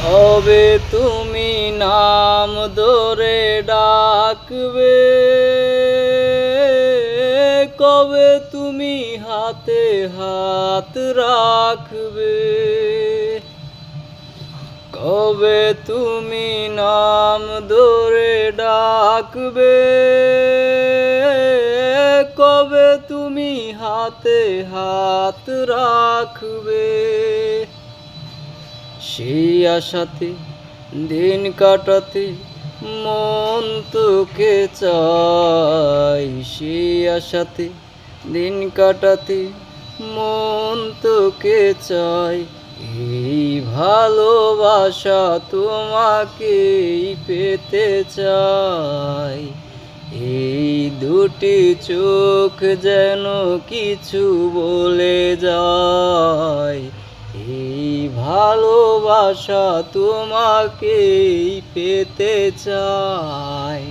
কবে তুমি নাম ধরে ডাকবে, কবে তুমি হাতে হাত রাখবে, কবে তুমি নাম ধরে ডাকবে, কবে তুমি হাতে হাত রাখবে। সেই আশাতে দিন কাটাতে মন তোকে চাই, সেই আশাতে দিন কাটাতে মন তোকে চাই। এই ভালোবাসা তোমাকেই পেতে চাই, এই দুটি চোখ যেন কিছু বলে যায়। এই ভালোবাসা তোমাকেই পেতে চাই।